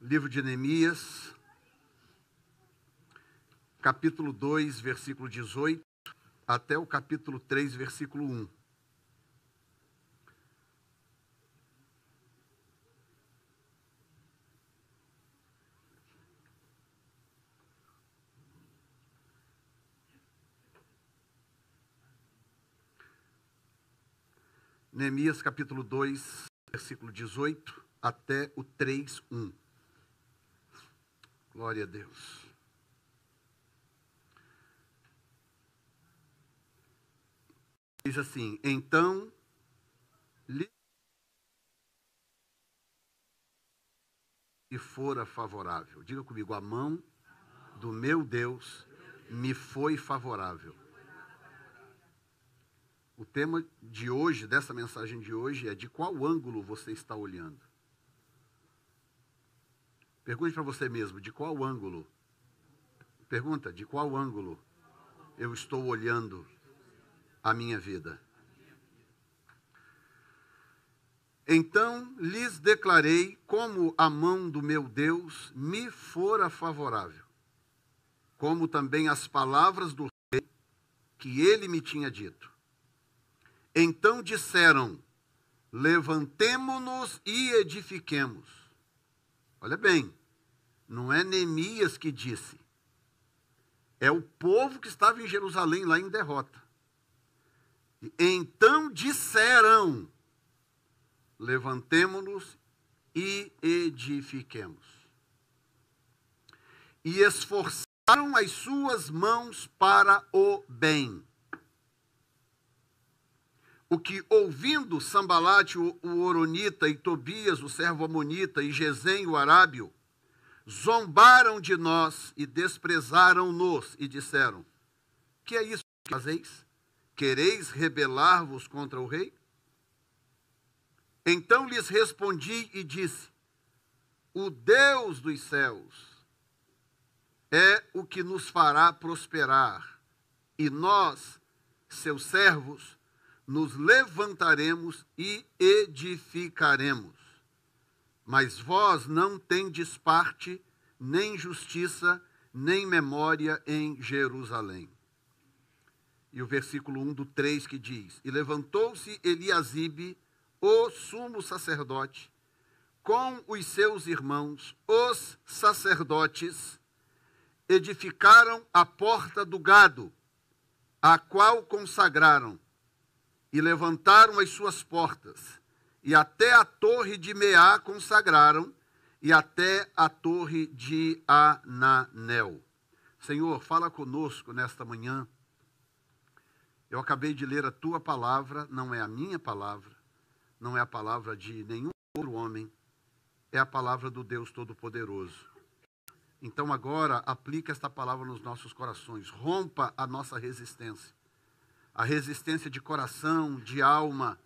Livro de Neemias, capítulo 2, versículo 18, até o capítulo 3, versículo 1. Neemias, capítulo 2, versículo 18, até o 3, 1. Glória a Deus. Diz assim: então lhe fora favorável. Diga comigo: a mão do meu Deus me foi favorável. O tema de hoje, dessa mensagem de hoje, é: de qual ângulo você está olhando? Pergunte para você mesmo: de qual ângulo? Pergunta: de qual ângulo eu estou olhando a minha vida? Então lhes declarei como a mão do meu Deus me fora favorável, como também as palavras do rei que ele me tinha dito. Então disseram: levantemo-nos e edifiquemos. Olha bem, não é Neemias que disse, é o povo que estava em Jerusalém, lá em derrota. Então disseram: levantemo-nos e edifiquemos. E esforçaram as suas mãos para o bem. O que, ouvindo Sambalate, o Horonita, e Tobias, o servo amonita, e Gesem, o arábio, zombaram de nós e desprezaram-nos, e disseram: que é isso que fazeis? Quereis rebelar-vos contra o rei? Então lhes respondi e disse: o Deus dos céus é o que nos fará prosperar, e nós, seus servos, nos levantaremos e edificaremos. Mas vós não tendes parte, nem justiça, nem memória em Jerusalém. E o versículo 1 do 3 que diz: e levantou-se Eliasibe, o sumo sacerdote, com os seus irmãos, os sacerdotes, edificaram a porta do gado, a qual consagraram, e levantaram as suas portas, e até a torre de Meá consagraram, e até a torre de Ananel. Senhor, fala conosco nesta manhã. Eu acabei de ler a tua palavra, não é a minha palavra, não é a palavra de nenhum outro homem, é a palavra do Deus Todo-Poderoso. Então agora aplica esta palavra nos nossos corações, rompa a nossa resistência. A resistência de coração, de alma,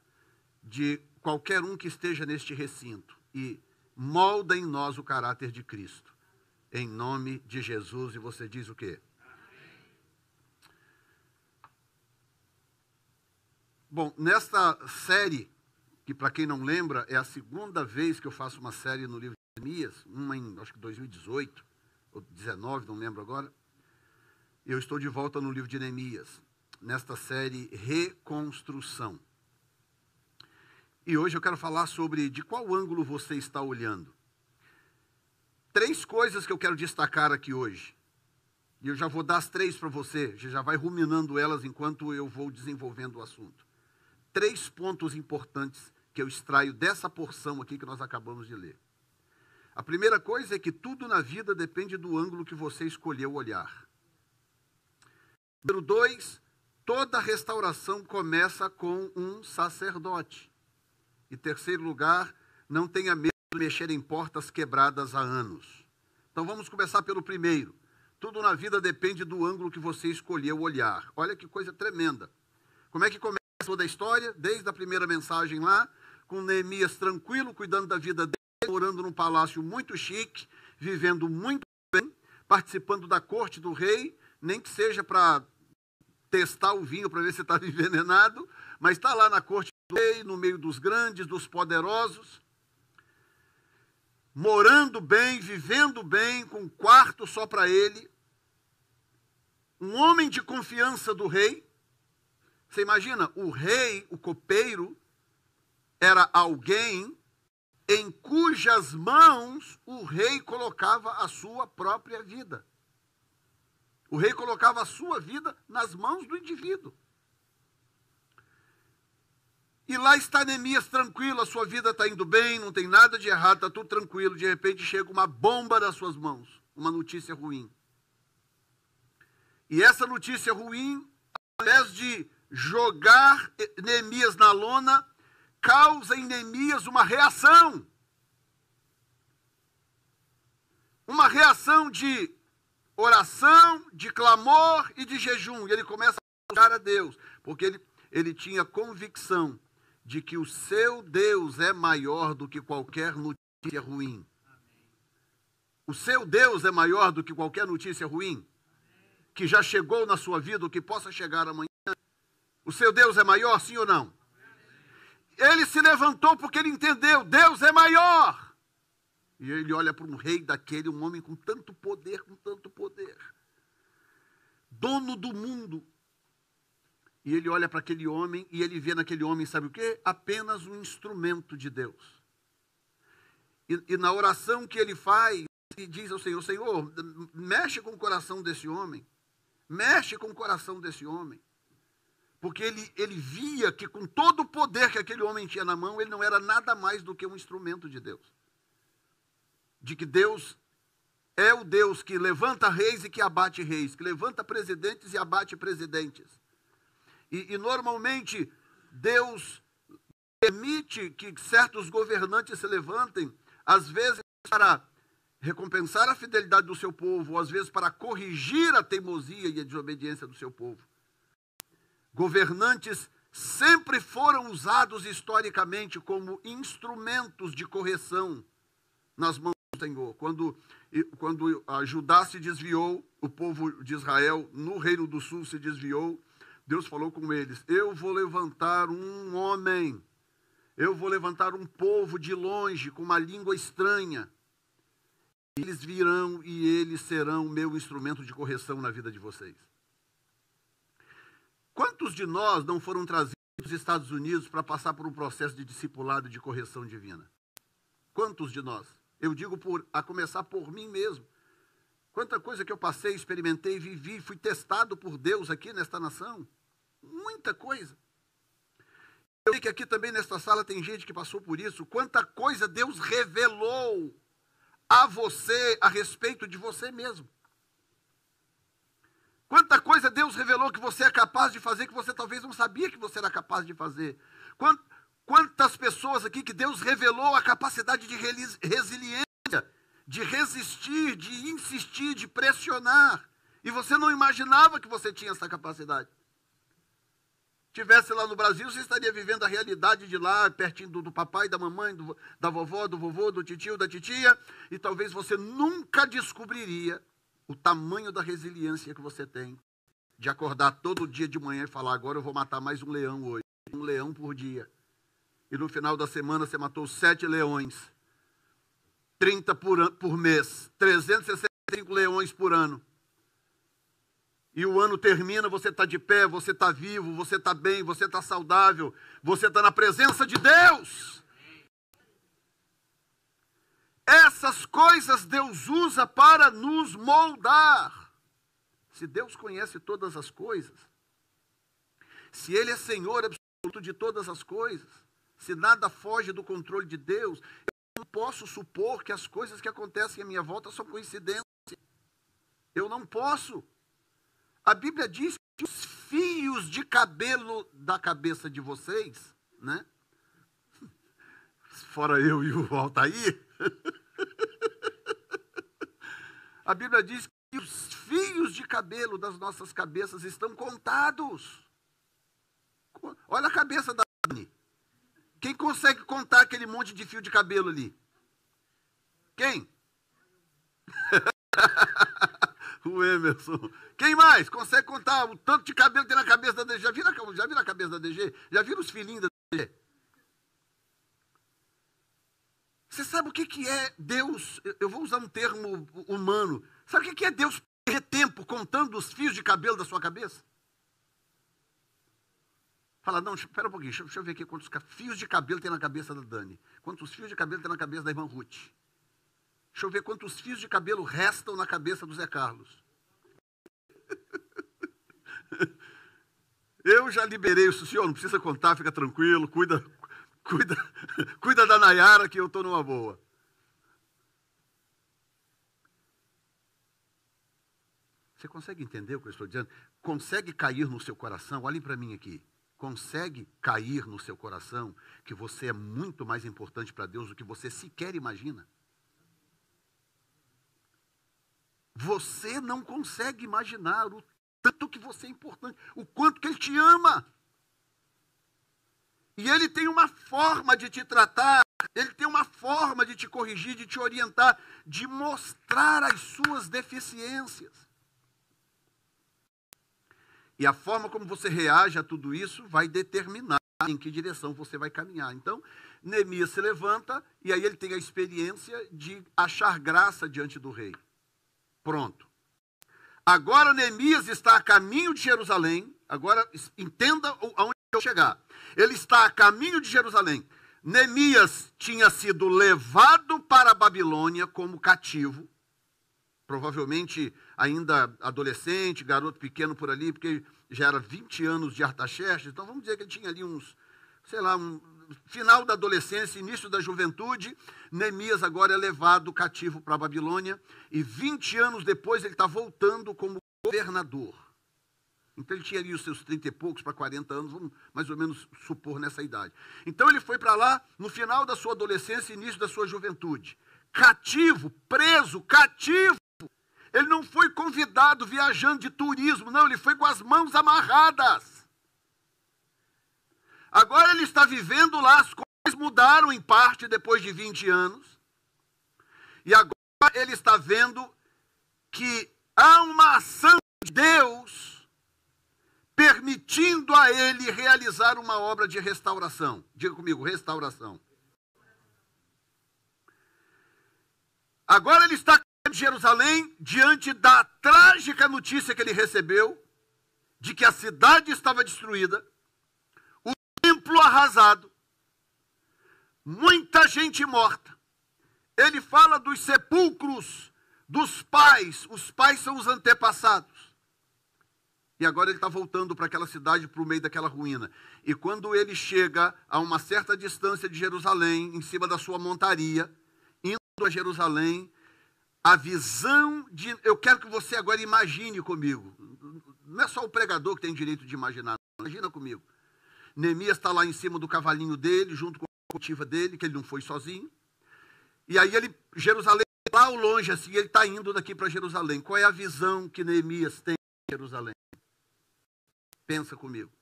de qualquer um que esteja neste recinto, e molda em nós o caráter de Cristo. Em nome de Jesus. E você diz o quê? Amém. Bom, nesta série, que para quem não lembra, é a segunda vez que eu faço uma série no livro de Neemias, uma em, acho que 2018, ou 19, não lembro agora. Eu estou de volta no livro de Neemias, nesta série Reconstrução. E hoje eu quero falar sobre de qual ângulo você está olhando. 3 coisas que eu quero destacar aqui hoje. E eu já vou dar as 3 para você, já vai ruminando elas enquanto eu vou desenvolvendo o assunto. 3 pontos importantes que eu extraio dessa porção aqui que nós acabamos de ler. A primeira coisa é que tudo na vida depende do ângulo que você escolheu olhar. Número 2, toda restauração começa com um sacerdote. E terceiro lugar, não tenha medo de mexer em portas quebradas há anos. Então vamos começar pelo primeiro. Tudo na vida depende do ângulo que você escolheu olhar. Olha que coisa tremenda. Como é que começa toda a história? Desde a primeira mensagem lá, com Neemias tranquilo, cuidando da vida dele, morando num palácio muito chique, vivendo muito bem, participando da corte do rei, nem que seja para testar o vinho para ver se está envenenado, mas está lá na corte do rei, no meio dos grandes, dos poderosos. morando bem, vivendo bem, com um quarto só para ele, um homem de confiança do rei. Você imagina, o rei, o copeiro, era alguém em cujas mãos o rei colocava a sua própria vida. O rei colocava a sua vida nas mãos do indivíduo. E lá está Neemias tranquilo, a sua vida está indo bem, não tem nada de errado, está tudo tranquilo. De repente chega uma bomba nas suas mãos, uma notícia ruim. E essa notícia ruim, ao invés de jogar Neemias na lona, causa em Neemias uma reação. Uma reação de oração, de clamor e de jejum. E ele começa a buscar a Deus, porque ele tinha convicção de que o seu Deus é maior do que qualquer notícia ruim. O seu Deus é maior do que qualquer notícia ruim que já chegou na sua vida, ou que possa chegar amanhã. O seu Deus é maior, sim ou não? Ele se levantou porque ele entendeu, Deus é maior. E ele olha para um rei daquele, um homem com tanto poder, dono do mundo. E ele olha para aquele homem e ele vê naquele homem, sabe o quê? Apenas um instrumento de Deus. E na oração que ele faz, ele diz ao Senhor, Senhor, mexe com o coração desse homem. Mexe com o coração desse homem. Porque ele via que com todo o poder que aquele homem tinha na mão, ele não era nada mais do que um instrumento de Deus. De que Deus é o Deus que levanta reis e que abate reis, que levanta presidentes e abate presidentes. E normalmente Deus permite que certos governantes se levantem, às vezes para recompensar a fidelidade do seu povo, ou às vezes para corrigir a teimosia e a desobediência do seu povo. Governantes sempre foram usados historicamente como instrumentos de correção nas mãos do Senhor. Quando Judá se desviou, o povo de Israel no Reino do Sul se desviou, Deus falou com eles, eu vou levantar um homem, eu vou levantar um povo de longe, com uma língua estranha. Eles virão e eles serão meu instrumento de correção na vida de vocês. Quantos de nós não foram trazidos dos Estados Unidos para passar por um processo de discipulado e de correção divina? Quantos de nós? Eu digo a começar por mim mesmo. Quanta coisa que eu passei, experimentei, vivi, fui testado por Deus aqui nesta nação. Muita coisa. Eu sei que aqui também nesta sala tem gente que passou por isso. Quanta coisa Deus revelou a você a respeito de você mesmo. Quanta coisa Deus revelou que você é capaz de fazer que você talvez não sabia que você era capaz de fazer. Quantas pessoas aqui que Deus revelou a capacidade de resiliência, de resistir, de insistir, de pressionar. E você não imaginava que você tinha essa capacidade. Tivesse lá no Brasil, você estaria vivendo a realidade de lá, pertinho do papai, da mamãe, da vovó, do vovô, do titio, da titia, e talvez você nunca descobriria o tamanho da resiliência que você tem de acordar todo dia de manhã e falar, agora eu vou matar mais um leão hoje, um leão por dia. E no final da semana você matou 7 leões, 30 por mês, 365 leões por ano. E o ano termina, você está de pé, você está vivo, você está bem, você está saudável, você está na presença de Deus. Essas coisas Deus usa para nos moldar. Se Deus conhece todas as coisas, se Ele é Senhor absoluto de todas as coisas, se nada foge do controle de Deus, eu não posso supor que as coisas que acontecem à minha volta são coincidência. Eu não posso. A Bíblia diz que os fios de cabelo da cabeça de vocês, né? Fora eu e o Altair, a Bíblia diz que os fios de cabelo das nossas cabeças estão contados. Olha a cabeça da Dani. Quem consegue contar aquele monte de fio de cabelo ali? Quem? O Emerson. Quem mais consegue contar o tanto de cabelo que tem na cabeça da DG? Já viram a cabeça da DG? Já viram os filhinhos da DG? Você sabe o que é Deus? Eu vou usar um termo humano. Sabe o que é Deus perder tempo contando os fios de cabelo da sua cabeça? Fala, não, espera um pouquinho, deixa eu ver aqui quantos fios de cabelo tem na cabeça da Dani. Quantos fios de cabelo tem na cabeça da irmã Ruth. Deixa eu ver quantos fios de cabelo restam na cabeça do Zé Carlos. Eu já liberei isso, senhor, não precisa contar, fica tranquilo, cuida da Nayara que eu estou numa boa. Você consegue entender o que eu estou dizendo? Consegue cair no seu coração? Olhem para mim aqui. Consegue cair no seu coração que você é muito mais importante para Deus do que você sequer imagina? Você não consegue imaginar o tanto que você é importante, o quanto que Ele te ama. E Ele tem uma forma de te tratar, Ele tem uma forma de te corrigir, de te orientar, de mostrar as suas deficiências. E a forma como você reage a tudo isso vai determinar em que direção você vai caminhar. Então, Neemias se levanta e aí ele tem a experiência de achar graça diante do rei. Pronto. Agora Neemias está a caminho de Jerusalém. Agora entenda aonde eu chegar. Ele está a caminho de Jerusalém. Neemias tinha sido levado para a Babilônia como cativo. Provavelmente ainda adolescente, garoto pequeno por ali, porque já era 20 anos de Artaxerxes. Então vamos dizer que ele tinha ali uns, sei lá, final da adolescência, início da juventude. Neemias agora é levado cativo para a Babilônia. E 20 anos depois ele está voltando como governador. Então ele tinha ali os seus 30 e poucos para 40 anos, vamos mais ou menos supor nessa idade. Então ele foi para lá no final da sua adolescência e início da sua juventude. Cativo, preso, cativo. Ele não foi convidado viajando de turismo, não, ele foi com as mãos amarradas. Agora ele está vivendo lá, as coisas mudaram em parte depois de 20 anos. E agora ele está vendo que há uma ação de Deus permitindo a ele realizar uma obra de restauração. Diga comigo, restauração. Agora ele está em Jerusalém, diante da trágica notícia que ele recebeu, de que a cidade estava destruída, o templo arrasado, muita gente morta. Ele fala dos sepulcros dos pais, os pais são os antepassados. E agora ele está voltando para aquela cidade, para o meio daquela ruína. E quando ele chega a uma certa distância de Jerusalém, em cima da sua montaria, indo a Jerusalém, a visão de... Eu quero que você agora imagine comigo. Não é só o pregador que tem direito de imaginar. Imagina comigo. Neemias está lá em cima do cavalinho dele, junto com a comitiva dele, que ele não foi sozinho. E aí Jerusalém, lá ao longe, assim, ele está indo daqui para Jerusalém. Qual é a visão que Neemias tem de Jerusalém? Pensa comigo.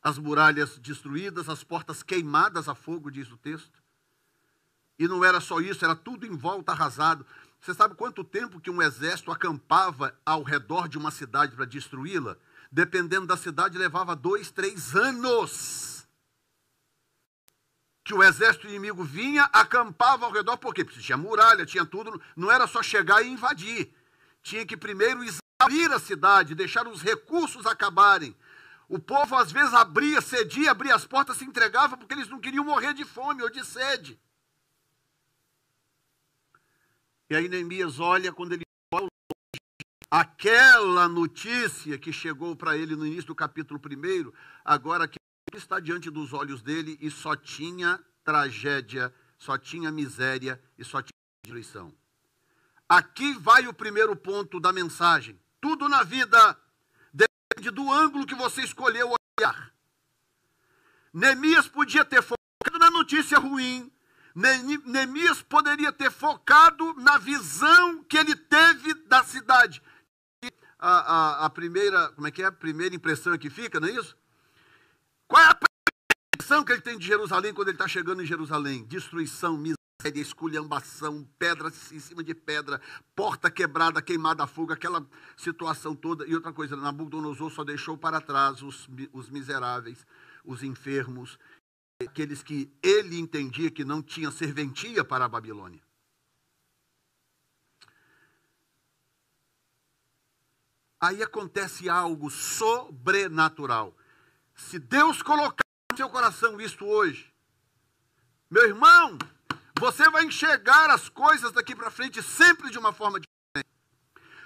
As muralhas destruídas, as portas queimadas a fogo, diz o texto. E não era só isso, era tudo em volta arrasado. Você sabe quanto tempo que um exército acampava ao redor de uma cidade para destruí-la? Dependendo da cidade, levava 2, 3 anos. Que o exército inimigo vinha, acampava ao redor, por quê? Porque tinha muralha, tinha tudo, não era só chegar e invadir. Tinha que primeiro abrir a cidade, deixar os recursos acabarem. O povo às vezes cedia, abria as portas, se entregava, porque eles não queriam morrer de fome ou de sede. E aí Neemias olha, quando ele olha aquela notícia que chegou para ele no início do capítulo 1, agora que está diante dos olhos dele e só tinha tragédia, só tinha miséria e só tinha destruição. Aqui vai o primeiro ponto da mensagem. Tudo na vida depende do ângulo que você escolheu olhar. Neemias podia ter focado na notícia ruim. Neemias poderia ter focado na visão que ele teve da cidade. A primeira, como é que é? A primeira impressão que fica, não é isso? Qual é a impressão que ele tem de Jerusalém quando ele está chegando em Jerusalém? Destruição, miséria, esculhambação, pedras em cima de pedra, porta quebrada, queimada a fogo, aquela situação toda. E outra coisa, Nabucodonosor só deixou para trás os miseráveis, os enfermos. aqueles que ele entendia que não tinha serventia para a Babilônia. Aí acontece algo sobrenatural. Se Deus colocar no seu coração isso hoje, meu irmão, você vai enxergar as coisas daqui para frente sempre de uma forma diferente.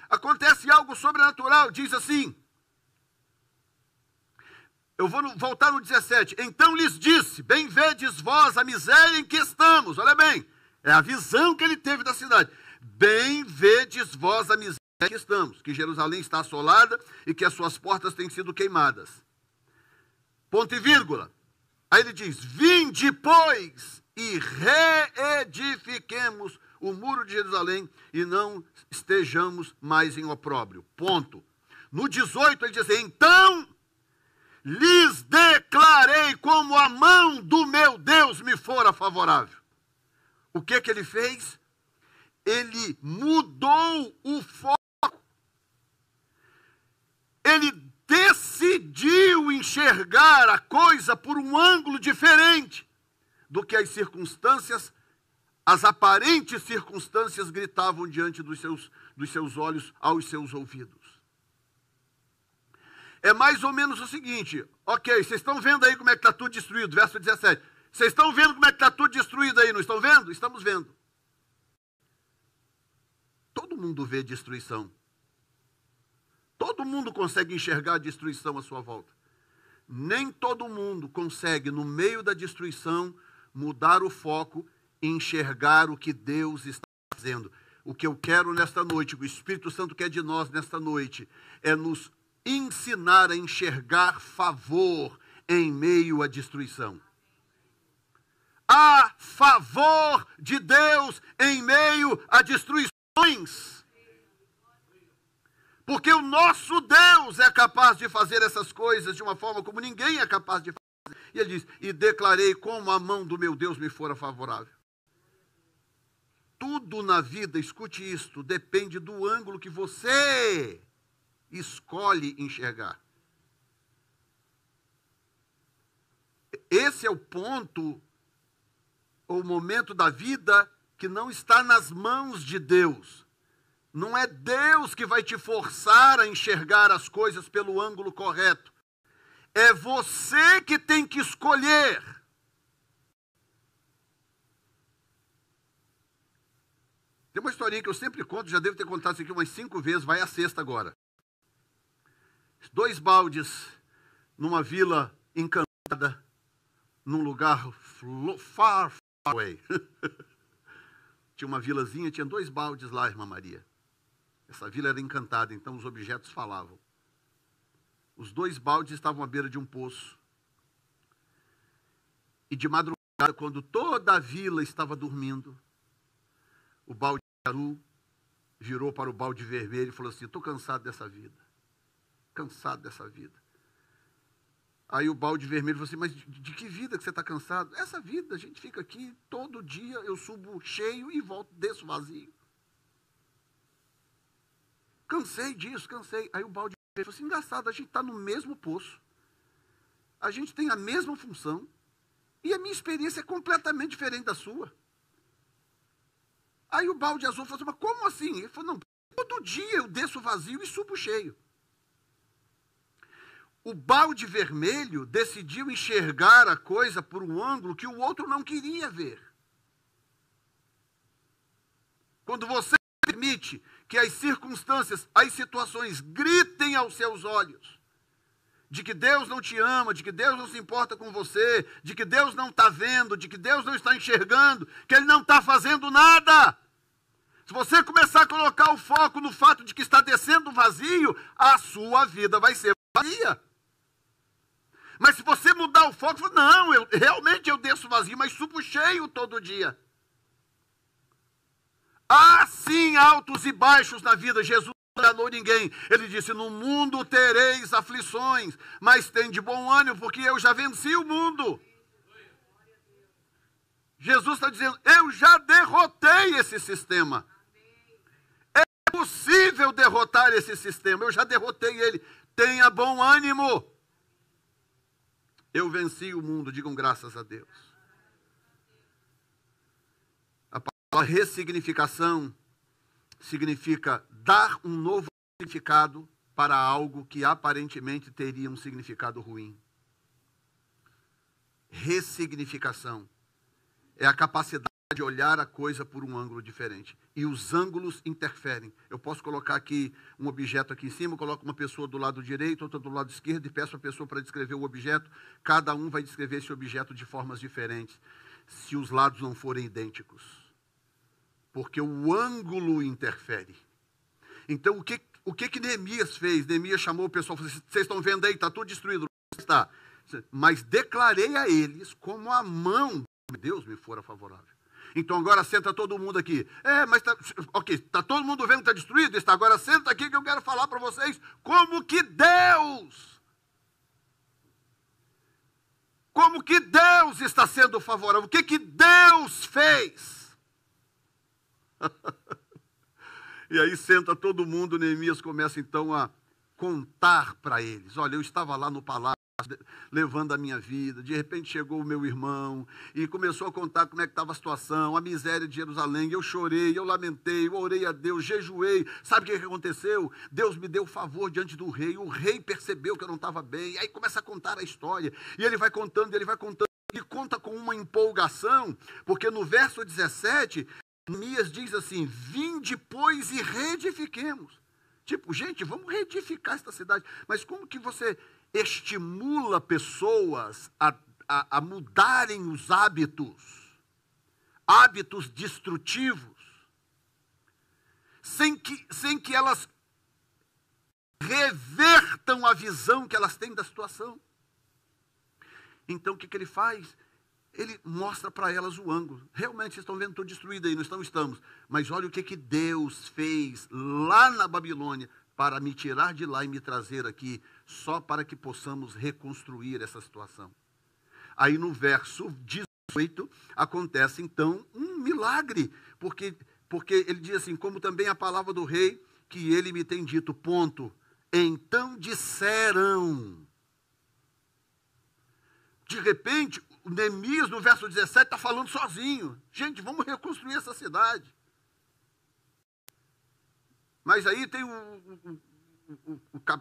Acontece algo sobrenatural, diz assim. Eu vou voltar no 17. Então lhes disse, bem vedes vós a miséria em que estamos. Olha bem, é a visão que ele teve da cidade. Bem vedes vós a miséria em que estamos, que Jerusalém está assolada e que as suas portas têm sido queimadas. Ponto e vírgula. Aí ele diz, vinde, pois, e reedifiquemos o muro de Jerusalém e não estejamos mais em opróbrio. Ponto. No 18 ele diz, então lhes declarei como a mão do meu Deus me fora favorável. O que ele fez? Ele mudou o foco. Ele decidiu enxergar a coisa por um ângulo diferente do que as circunstâncias, as aparentes circunstâncias gritavam diante dos seus olhos, aos seus ouvidos. É mais ou menos o seguinte, ok, vocês estão vendo aí como é que está tudo destruído, verso 17. Vocês estão vendo como é que está tudo destruído aí, não estão vendo? Estamos vendo. Todo mundo vê destruição. Todo mundo consegue enxergar a destruição à sua volta. Nem todo mundo consegue, no meio da destruição, mudar o foco e enxergar o que Deus está fazendo. O que eu quero nesta noite, o Espírito Santo quer de nós nesta noite, é nos ensinar a enxergar favor em meio à destruição. Há favor de Deus em meio a destruições. Porque o nosso Deus é capaz de fazer essas coisas de uma forma como ninguém é capaz de fazer. E ele diz, e declarei como a mão do meu Deus me fora favorável. Tudo na vida, escute isto, depende do ângulo que você escolhe enxergar. Esse é o ponto, ou momento da vida que não está nas mãos de Deus. Não é Deus que vai te forçar a enxergar as coisas pelo ângulo correto. É você que tem que escolher. Tem uma historinha que eu sempre conto, já devo ter contado isso aqui umas 5 vezes, vai a sexta agora. 2 baldes numa vila encantada, num lugar far away. Tinha uma vilazinha, tinha 2 baldes lá, irmã Maria. Essa vila era encantada, então os objetos falavam. Os 2 baldes estavam à beira de um poço. E de madrugada, quando toda a vila estava dormindo, o balde azul virou para o balde vermelho e falou assim, estou cansado dessa vida. Cansado dessa vida. Aí o balde vermelho falou assim, mas de que vida que você está cansado? Essa vida, a gente fica aqui todo dia, eu subo cheio e volto, desço vazio. Cansei disso, cansei. Aí o balde falou assim, engraçado, a gente está no mesmo poço, a gente tem a mesma função, e a minha experiência é completamente diferente da sua. Aí o balde azul falou assim, mas como assim? Ele falou, não, todo dia eu desço vazio e subo cheio. O balde vermelho decidiu enxergar a coisa por um ângulo que o outro não queria ver. Quando você permite que as circunstâncias, as situações gritem aos seus olhos, de que Deus não te ama, de que Deus não se importa com você, de que Deus não está vendo, de que Deus não está enxergando, que Ele não está fazendo nada. Se você começar a colocar o foco no fato de que está descendo vazio, a sua vida vai ser vazia. Mas se você mudar o foco, não, realmente eu desço vazio, mas subo cheio todo dia. Há sim altos e baixos na vida. Jesus não enganou ninguém. Ele disse, no mundo tereis aflições, mas tem de bom ânimo, porque eu já venci o mundo. Jesus está dizendo, eu já derrotei esse sistema. É possível derrotar esse sistema, eu já derrotei ele. Tenha bom ânimo. Eu venci o mundo, digam graças a Deus. A palavra ressignificação significa dar um novo significado para algo que aparentemente teria um significado ruim. Ressignificação é a capacidade de olhar a coisa por um ângulo diferente. E os ângulos interferem. Eu posso colocar aqui um objeto aqui em cima, coloco uma pessoa do lado direito, outra do lado esquerdo, e peço a pessoa para descrever o objeto. Cada um vai descrever esse objeto de formas diferentes, se os lados não forem idênticos. Porque o ângulo interfere. Então, o que Neemias fez? Neemias chamou o pessoal e falou assim, vocês estão vendo aí, está tudo destruído. Está. Mas declarei a eles como a mão de Deus me fora favorável. Então agora senta todo mundo aqui. Mas está todo mundo vendo que está destruído? Está, agora senta aqui que eu quero falar para vocês como que Deus está sendo favorável. O que Deus fez? E aí senta todo mundo, Neemias começa então a contar para eles. Olha, eu estava lá no palácio, levando a minha vida, de repente chegou o meu irmão e começou a contar como é que estava a situação, a miséria de Jerusalém, eu chorei, eu lamentei, eu orei a Deus, jejuei, sabe o que aconteceu? Deus me deu favor diante do rei, o rei percebeu que eu não estava bem, aí começa a contar a história, e ele vai contando, e conta com uma empolgação, porque no verso 17, Neemias diz assim, vinde, pois, e reedifiquemos. Tipo, gente, vamos reedificar esta cidade, mas como que você estimula pessoas a mudarem os hábitos destrutivos, sem que elas revertam a visão que elas têm da situação. Então, o que ele faz? Ele mostra para elas o ângulo. Realmente, vocês estão vendo tudo destruído aí, não estamos. Mas olha o que Deus fez lá na Babilônia para me tirar de lá e me trazer aqui, só para que possamos reconstruir essa situação. Aí no verso 18, acontece então um milagre, porque ele diz assim, como também a palavra do rei, que ele me tem dito, ponto. Então disseram. De repente, o Neemias, no verso 17, está falando sozinho. Gente, vamos reconstruir essa cidade. Mas aí tem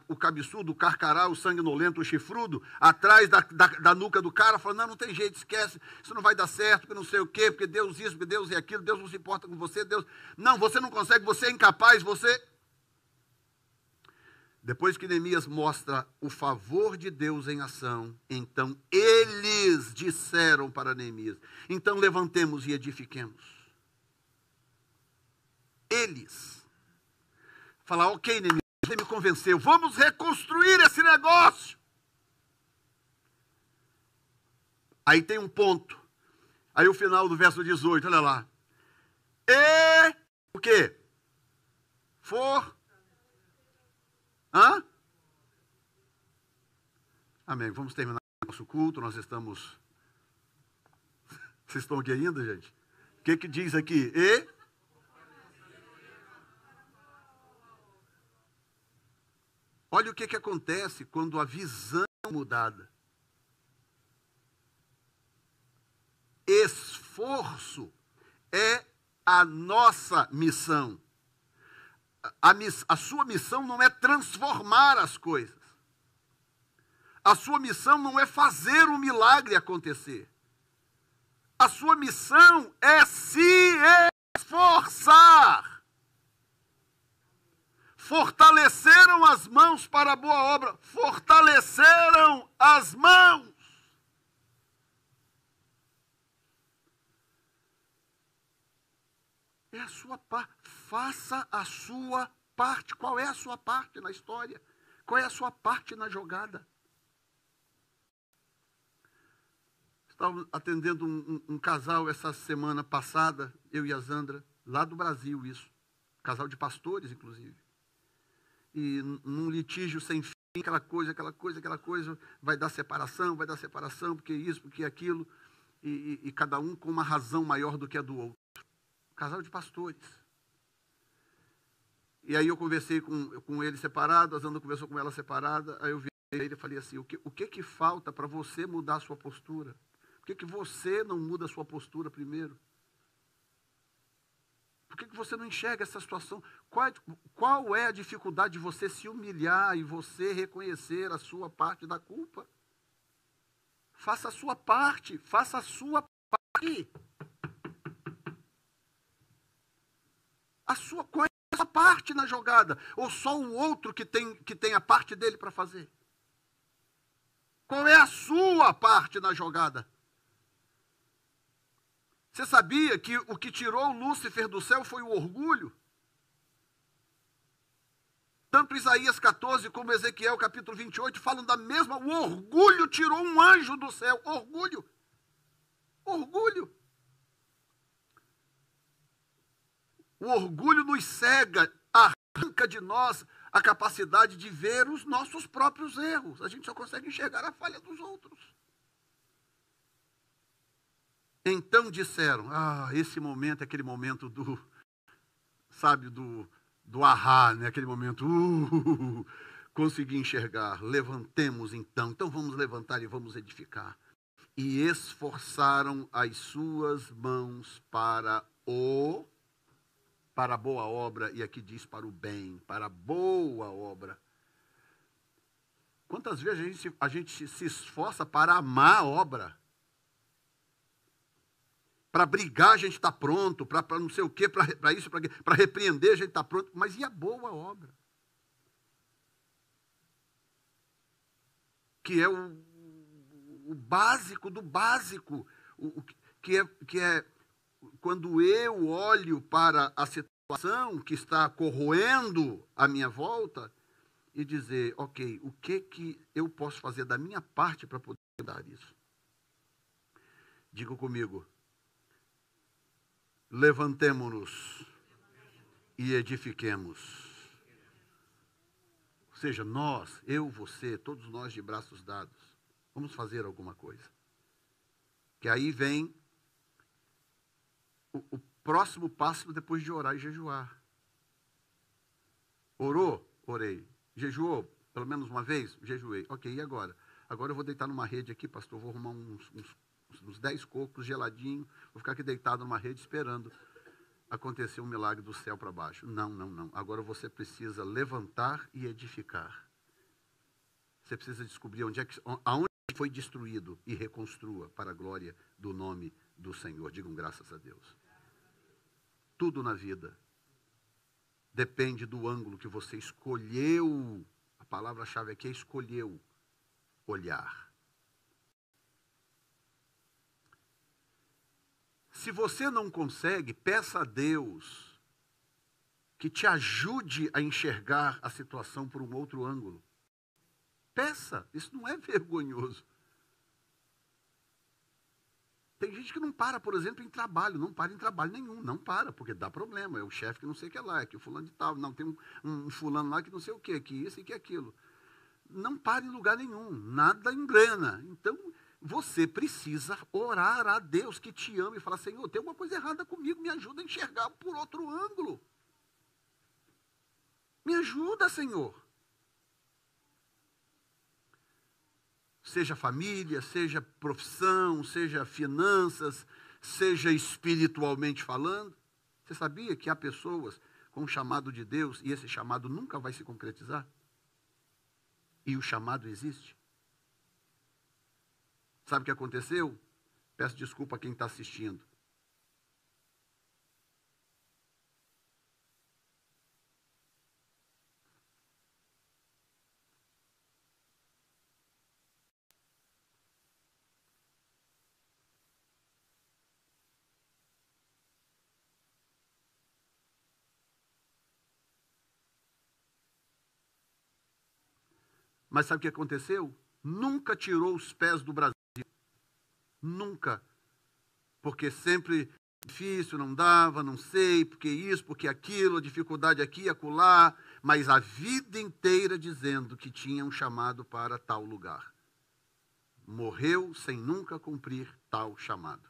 o cabeçudo, o carcará, o sanguinolento, o chifrudo, atrás da nuca do cara, falando, não tem jeito, esquece, isso não vai dar certo, porque não sei o quê, porque Deus isso, porque Deus é aquilo, Deus não se importa com você, Deus... Não, você não consegue, você é incapaz, você... Depois que Neemias mostra o favor de Deus em ação, então eles disseram para Neemias, então levantemos e edifiquemos. Eles. Falar, ok, Neemias, você me convenceu, vamos reconstruir esse negócio. Aí tem um ponto. Aí o final do verso 18, olha lá. E o quê? Amém. Vamos terminar o nosso culto. Nós estamos... Vocês estão aqui ainda, gente? O que diz aqui? Olha o que acontece quando a visão é mudada. Esforço é a nossa missão. A sua missão não é transformar as coisas. A sua missão não é fazer o milagre acontecer. A sua missão é se esforçar. Fortaleceram as mãos para a boa obra. Fortaleceram as mãos. É a sua parte. Faça a sua parte. Qual é a sua parte na história? Qual é a sua parte na jogada? Estava atendendo um casal essa semana passada, eu e a Zandra, lá do Brasil isso. Casal de pastores, inclusive. E num litígio sem fim, aquela coisa, vai dar separação, porque isso, porque aquilo, e cada um com uma razão maior do que a do outro. Casal de pastores. E aí eu conversei com ele separado, a Zandra conversou com ela separada, aí eu vi ele e falei assim, o que falta para você mudar a sua postura? Por que você não muda a sua postura primeiro? Por que você não enxerga essa situação? Qual é a dificuldade de você se humilhar e você reconhecer a sua parte da culpa? Faça a sua parte, faça a sua parte. Qual é a sua parte na jogada? Ou só o outro que tem a parte dele para fazer? Qual é a sua parte na jogada? Você sabia que o que tirou Lúcifer do céu foi o orgulho? Tanto Isaías 14 como Ezequiel capítulo 28 falam da mesma. O orgulho tirou um anjo do céu. Orgulho. Orgulho. O orgulho nos cega, arranca de nós a capacidade de ver os nossos próprios erros. A gente só consegue enxergar a falha dos outros. Então disseram, esse momento é aquele momento do ahá, né? Aquele momento, consegui enxergar, levantemos então vamos levantar e vamos edificar. E esforçaram as suas mãos para a boa obra, e aqui diz para o bem, para a boa obra. Quantas vezes a gente se esforça para amar a obra? Para brigar a gente está pronto, para não sei o quê, para isso, para repreender a gente está pronto. Mas e a boa obra? Que é o básico do básico. Que é quando eu olho para a situação que está corroendo a minha volta e dizer, ok, o que eu posso fazer da minha parte para poder mudar isso? Diga comigo. Levantemo-nos e edifiquemos. Ou seja, nós, eu, você, todos nós de braços dados, vamos fazer alguma coisa. Que aí vem o próximo passo depois de orar e jejuar. Orou? Orei. Jejuou? Pelo menos uma vez? Jejuei. Ok, e agora? Agora eu vou deitar numa rede aqui, pastor, vou arrumar uns 10 cocos geladinhos, vou ficar aqui deitado numa rede esperando acontecer um milagre do céu para baixo. Não. Agora você precisa levantar e edificar. Você precisa descobrir aonde foi destruído e reconstrua para a glória do nome do Senhor. Digam graças a Deus. Tudo na vida depende do ângulo que você escolheu. A palavra-chave aqui é escolheu olhar. Se você não consegue, peça a Deus que te ajude a enxergar a situação por um outro ângulo. Peça, isso não é vergonhoso. Tem gente que não para, por exemplo, em trabalho, não para em trabalho nenhum, não para, porque dá problema, é o chefe que não sei o que lá, é que o fulano de tal, não, tem um fulano lá que não sei o que isso e que aquilo. Não para em lugar nenhum, nada engrena. Então, você precisa orar a Deus que te ama e falar, Senhor, tem alguma coisa errada comigo, me ajuda a enxergar por outro ângulo. Me ajuda, Senhor. Seja família, seja profissão, seja finanças, seja espiritualmente falando. Você sabia que há pessoas com o chamado de Deus e esse chamado nunca vai se concretizar? E o chamado existe? Sabe o que aconteceu? Peço desculpa a quem está assistindo. Mas sabe o que aconteceu? Nunca tirou os pés do Brasil. Nunca. Porque sempre difícil, não dava, não sei, porque isso, porque aquilo, a dificuldade aqui e acolá, mas a vida inteira dizendo que tinha um chamado para tal lugar. Morreu sem nunca cumprir tal chamado.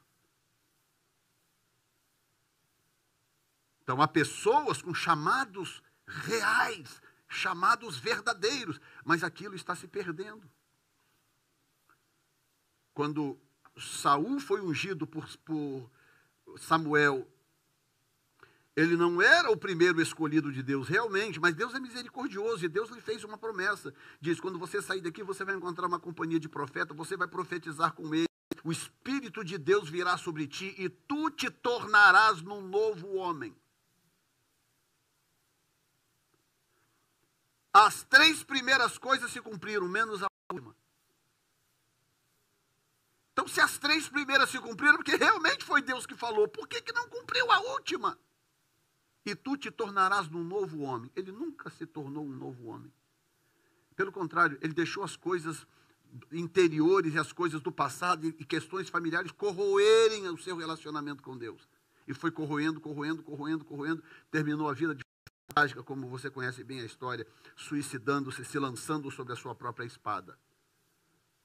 Então há pessoas com chamados reais, chamados verdadeiros, mas aquilo está se perdendo. Quando Saul foi ungido por Samuel, ele não era o primeiro escolhido de Deus, realmente, mas Deus é misericordioso e Deus lhe fez uma promessa. Diz, quando você sair daqui, você vai encontrar uma companhia de profeta, você vai profetizar com ele, o Espírito de Deus virá sobre ti e tu te tornarás num novo homem. As 3 primeiras coisas se cumpriram, menos a última. Então, se as 3 primeiras se cumpriram, porque realmente foi Deus que falou, por que não cumpriu a última? E tu te tornarás num novo homem. Ele nunca se tornou um novo homem. Pelo contrário, ele deixou as coisas interiores e as coisas do passado e questões familiares corroerem o seu relacionamento com Deus. E foi corroendo, terminou a vida de trágica, como você conhece bem a história, suicidando-se, se lançando sobre a sua própria espada.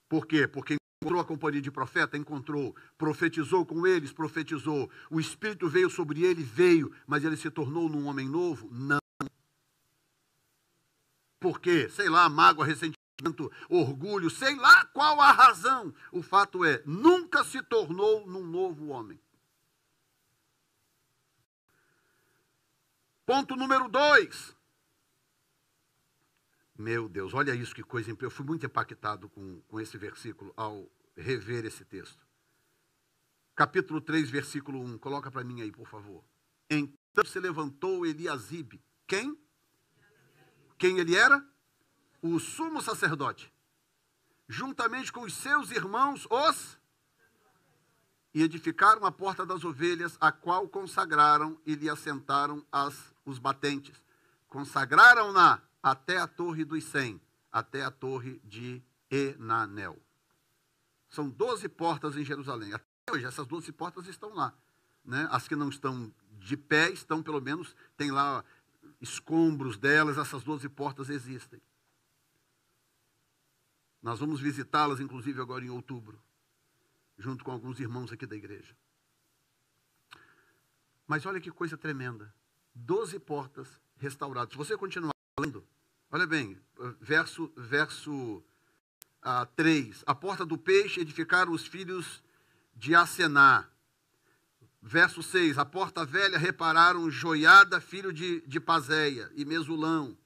Por quê? Porque encontrou a companhia de profeta? Encontrou. Profetizou com eles? Profetizou. O Espírito veio sobre ele? Veio. Mas ele se tornou num homem novo? Não. Por quê? Sei lá, mágoa, ressentimento, orgulho, sei lá qual a razão. O fato é, nunca se tornou num novo homem. Ponto número 2. Meu Deus, olha isso, que coisa. Eu fui muito impactado com esse versículo ao rever esse texto. Capítulo 3, versículo 1. Coloca para mim aí, por favor. Então se levantou Eliasibe. Quem? Quem ele era? O sumo sacerdote. Juntamente com os seus irmãos, e edificaram a porta das ovelhas, a qual consagraram e lhe assentaram os batentes. Consagraram-na até a torre dos 100, até a torre de Enanel. São 12 portas em Jerusalém. Até hoje, essas 12 portas estão lá. Né? As que não estão de pé, estão pelo menos, tem lá escombros delas, essas 12 portas existem. Nós vamos visitá-las, inclusive, agora em outubro, junto com alguns irmãos aqui da igreja. Mas olha que coisa tremenda. 12 portas restauradas. Se você continuar lendo, olha bem, verso 3. A porta do peixe edificaram os filhos de Asená. Verso 6. A porta velha repararam Joiada, filho de Pazéia, e Mesulão.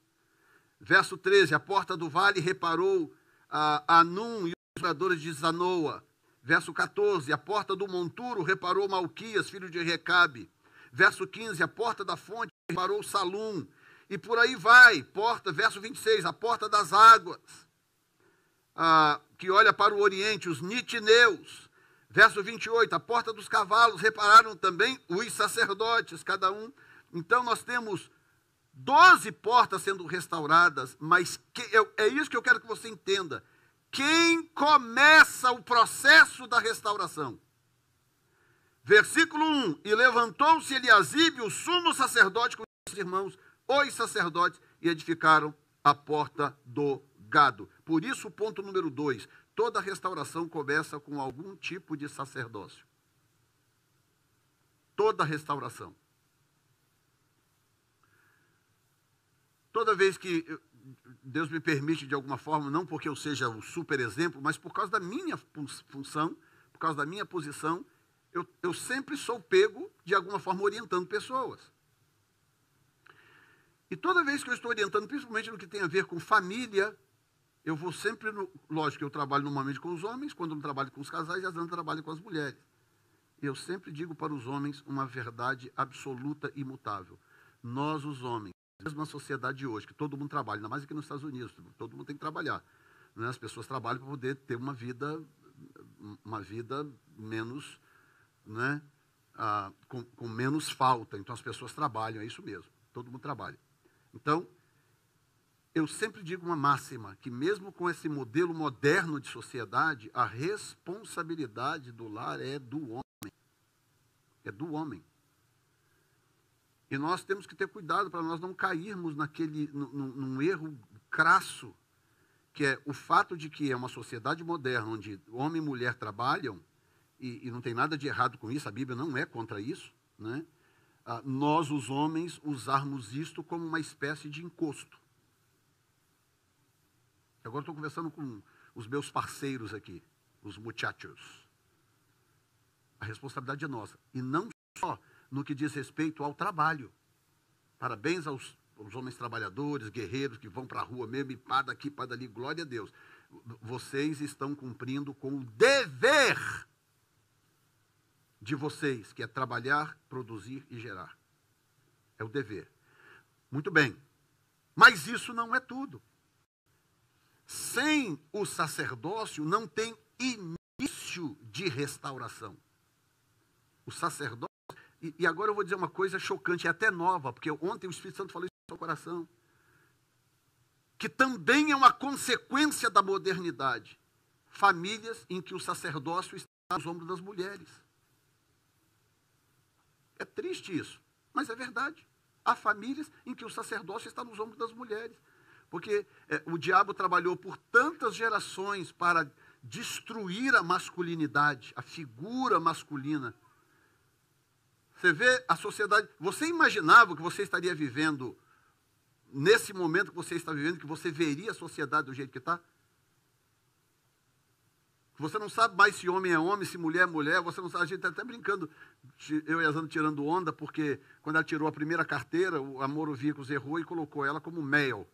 Verso 13. A porta do vale reparou Anum e os moradores de Zanoa. Verso 14. A porta do monturo reparou Malquias, filho de Recabe. Verso 15. A porta da fonte reparou Salum. E por aí vai. Verso 26. A porta das águas, que olha para o oriente, os nitineus. Verso 28, a porta dos cavalos repararam também os sacerdotes, cada um. Então nós temos 12 portas sendo restauradas, mas é isso que eu quero que você entenda. Quem começa o processo da restauração? Versículo 1, e levantou-se Eliasibe, o sumo sacerdote, com seus irmãos, os sacerdotes, e edificaram a porta do gado. Por isso, o ponto número 2, toda restauração começa com algum tipo de sacerdócio. Toda restauração. Toda vez que Deus me permite, de alguma forma, não porque eu seja o super exemplo, mas por causa da minha função, por causa da minha posição, eu sempre sou pego, de alguma forma, orientando pessoas. E toda vez que eu estou orientando, principalmente no que tem a ver com família, eu vou sempre, lógico, eu trabalho normalmente com os homens, quando eu trabalho com os casais, e às vezes eu trabalho com as mulheres. Eu sempre digo para os homens uma verdade absoluta e imutável. Nós, os homens, mesmo na sociedade de hoje, que todo mundo trabalha, ainda mais aqui nos Estados Unidos, todo mundo tem que trabalhar. Né? As pessoas trabalham para poder ter uma vida menos, né? Com menos falta. Então as pessoas trabalham, é isso mesmo, todo mundo trabalha. Então, eu sempre digo uma máxima, que mesmo com esse modelo moderno de sociedade, a responsabilidade do lar é do homem. É do homem. E nós temos que ter cuidado para nós não cairmos num erro crasso, que é o fato de que é uma sociedade moderna, onde homem e mulher trabalham, e não tem nada de errado com isso, a Bíblia não é contra isso, né? Nós, os homens, usarmos isto como uma espécie de encosto. Agora estou conversando com os meus parceiros aqui, os muchachos. A responsabilidade é nossa. E não só no que diz respeito ao trabalho. Parabéns aos homens trabalhadores, guerreiros que vão para a rua mesmo e pá daqui, pá dali, glória a Deus. Vocês estão cumprindo com o dever de vocês, que é trabalhar, produzir e gerar. É o dever. Muito bem. Mas isso não é tudo. Sem o sacerdócio não tem início de restauração. O sacerdócio, e agora eu vou dizer uma coisa chocante, é até nova, porque ontem o Espírito Santo falou isso no seu coração, que também é uma consequência da modernidade. Famílias em que o sacerdócio está nos ombros das mulheres. É triste isso, mas é verdade. Há famílias em que o sacerdócio está nos ombros das mulheres. Porque o diabo trabalhou por tantas gerações para destruir a masculinidade, a figura masculina. Você vê a sociedade... Você imaginava que você estaria vivendo, nesse momento que você está vivendo, que você veria a sociedade do jeito que está? Você não sabe mais se homem é homem, se mulher é mulher, você não sabe. A gente está até brincando, eu e a Zana tirando onda, porque quando ela tirou a primeira carteira, o Amor Vehicles errou e colocou ela como male,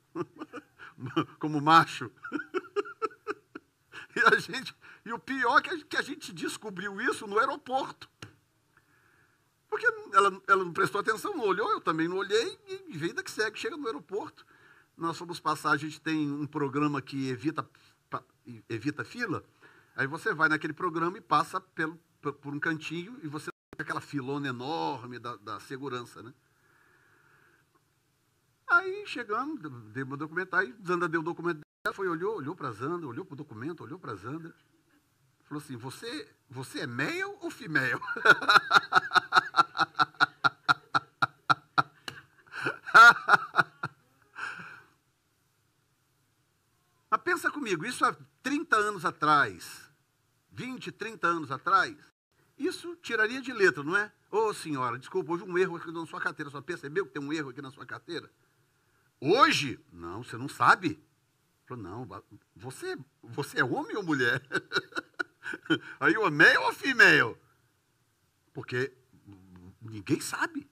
como macho. E o pior é que a gente descobriu isso no aeroporto. Porque ela não prestou atenção, não olhou, eu também não olhei, e vida que segue, chega no aeroporto. Nós fomos passar, a gente tem um programa que evita fila. Aí você vai naquele programa e passa por um cantinho e você tem aquela filona enorme da segurança, né? Aí chegamos, dei meu documento, aí Zanda deu o documento dela, olhou para Zanda, olhou para o documento, olhou para Zanda, falou assim, você é male ou female? Mas pensa comigo, isso há 30 anos atrás, 20, 30 anos atrás, isso tiraria de letra, não é? Ô senhora, desculpa, houve um erro aqui na sua carteira, só percebeu que tem um erro aqui na sua carteira? Hoje, não, você não sabe. Falou, não, você é homem ou mulher? Aí o male ou female? Porque ninguém sabe.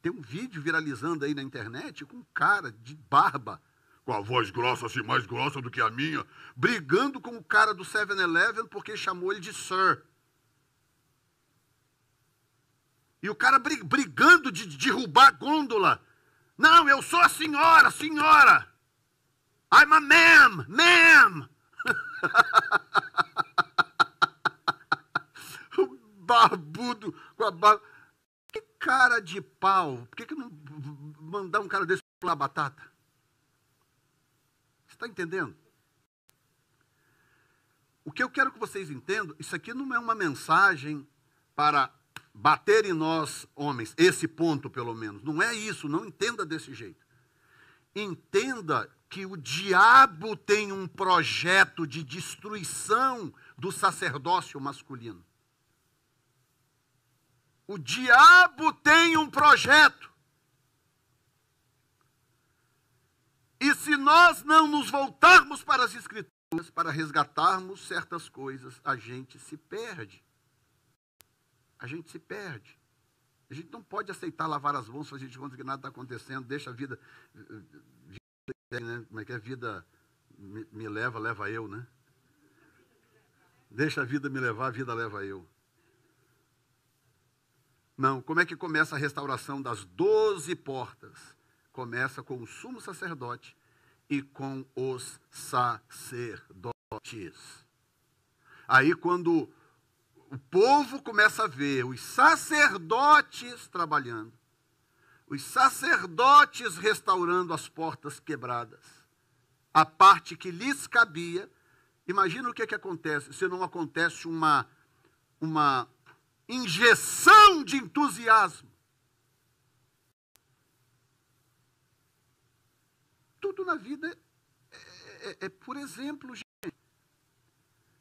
Tem um vídeo viralizando aí na internet com um cara de barba, com a voz grossa, assim, mais grossa do que a minha, brigando com o cara do 7-Eleven porque chamou ele de Sir. E o cara brigando de derrubar a gôndola. Não, eu sou a senhora, senhora. I'm a ma'am. O barbudo com a barba. Que cara de pau. Por que não mandar um cara desse pular batata? Você está entendendo? O que eu quero que vocês entendam, isso aqui não é uma mensagem para bater em nós, homens, esse ponto pelo menos. Não é isso, não entenda desse jeito. Entenda que o diabo tem um projeto de destruição do sacerdócio masculino. O diabo tem um projeto. E se nós não nos voltarmos para as Escrituras, para resgatarmos certas coisas, a gente se perde. A gente se perde. A gente não pode aceitar lavar as mãos, fazer de conta que nada está acontecendo, deixa a vida, né? Como é que é? Vida me leva eu, né? Deixa a vida me levar, a vida leva eu. Não, como é que começa a restauração das 12 portas? Começa com o sumo sacerdote e com os sacerdotes. Aí quando o povo começa a ver os sacerdotes trabalhando, os sacerdotes restaurando as portas quebradas, a parte que lhes cabia. Imagina o que acontece, se não acontece uma injeção de entusiasmo. Tudo na vida é por exemplo, gente.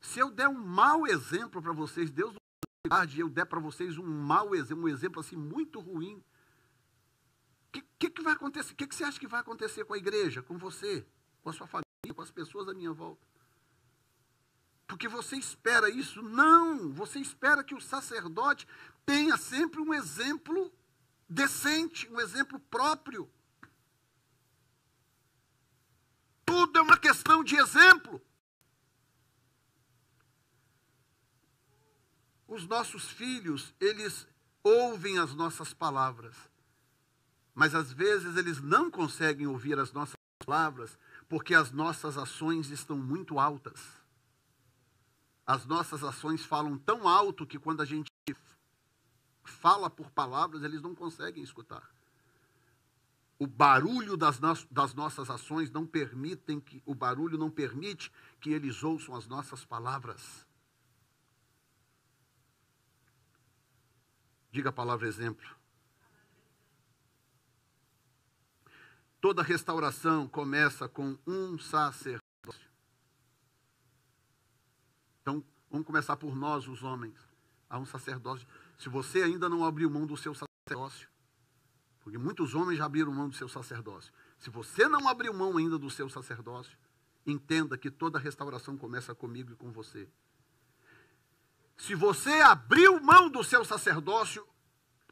Se eu der um mau exemplo para vocês, Deus não guarde, e eu der para vocês um mau exemplo, um exemplo assim muito ruim, o que vai acontecer? O que você acha que vai acontecer com a igreja, com você, com a sua família, com com as pessoas à minha volta. Porque você espera isso? Não! Você espera que o sacerdote tenha sempre um exemplo decente, um exemplo próprio. Tudo é uma questão de exemplo. Os nossos filhos, eles ouvem as nossas palavras, mas às vezes eles não conseguem ouvir as nossas palavras porque as nossas ações estão muito altas. As nossas ações falam tão alto que quando a gente fala por palavras, eles não conseguem escutar. O barulho das nossas ações não permite que eles ouçam as nossas palavras. Diga a palavra exemplo. Toda restauração começa com um sacerdócio. Então, vamos começar por nós, os homens. Há um sacerdócio. Se você ainda não abriu mão do seu sacerdócio, porque muitos homens já abriram mão do seu sacerdócio. Se você não abriu mão ainda do seu sacerdócio, entenda que toda restauração começa comigo e com você. Se você abriu mão do seu sacerdócio,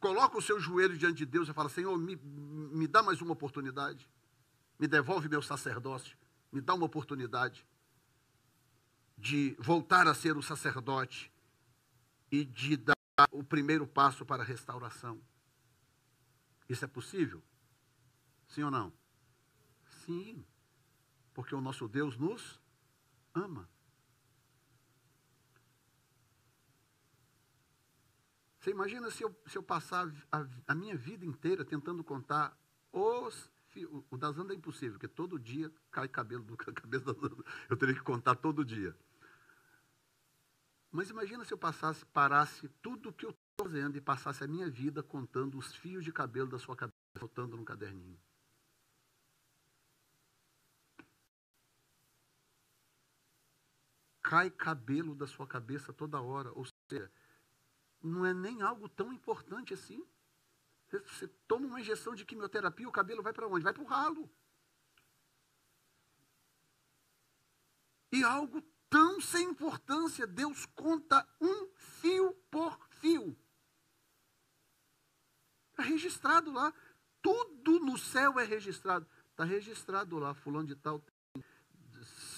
coloca o seu joelho diante de Deus e fala: Senhor, me dá mais uma oportunidade. Me devolve meu sacerdócio. Me dá uma oportunidade de voltar a ser o sacerdote e de dar o primeiro passo para a restauração. Isso é possível? Sim ou não? Sim. Porque o nosso Deus nos ama. Você imagina se eu passar a minha vida inteira tentando contar o da Zanda é impossível, porque todo dia cai cabelo da cabeça da Zanda. Eu teria que contar todo dia. Mas imagina se eu parasse tudo o que eu estou fazendo e passasse a minha vida contando os fios de cabelo da sua cabeça, botando num caderninho. Cai cabelo da sua cabeça toda hora, ou seja, não é nem algo tão importante assim. Você toma uma injeção de quimioterapia, o cabelo vai para onde? Vai para o ralo. E algo tão sem importância, Deus conta um fio por fio. Está registrado lá. Tudo no céu é registrado. Está registrado lá, fulano de tal tem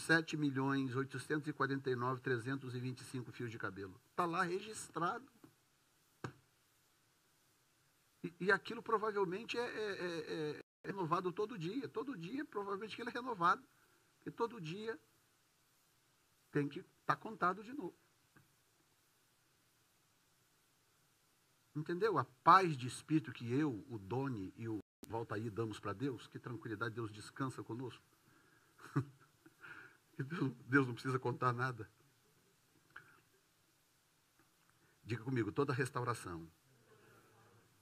7.849.325 fios de cabelo. Está lá registrado. E aquilo provavelmente é renovado todo dia. Todo dia, provavelmente, aquilo é renovado. Porque todo dia tem que estar contado de novo. Entendeu? A paz de espírito que eu, o Doni e o Valtair damos para Deus, que tranquilidade, Deus descansa conosco. Deus não precisa contar nada. Diga comigo, toda restauração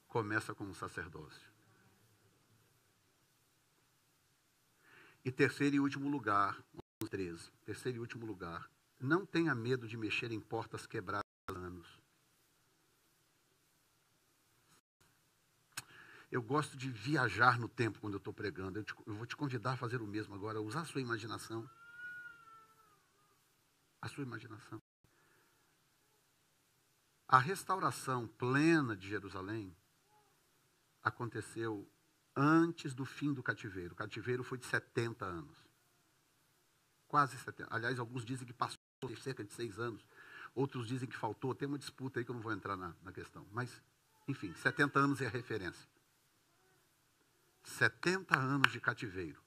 começa com um sacerdócio. E terceiro e último lugar, 13, terceiro e último lugar, não tenha medo de mexer em portas quebradas há anos. Eu gosto de viajar no tempo quando eu estou pregando. Eu vou te convidar a fazer o mesmo agora, usar a sua imaginação. A sua imaginação. A restauração plena de Jerusalém aconteceu antes do fim do cativeiro. O cativeiro foi de 70 anos. Quase 70. Aliás, alguns dizem que passou cerca de 6 anos. Outros dizem que faltou. Tem uma disputa aí que eu não vou entrar na questão. Mas, enfim, 70 anos é a referência. 70 anos de cativeiro.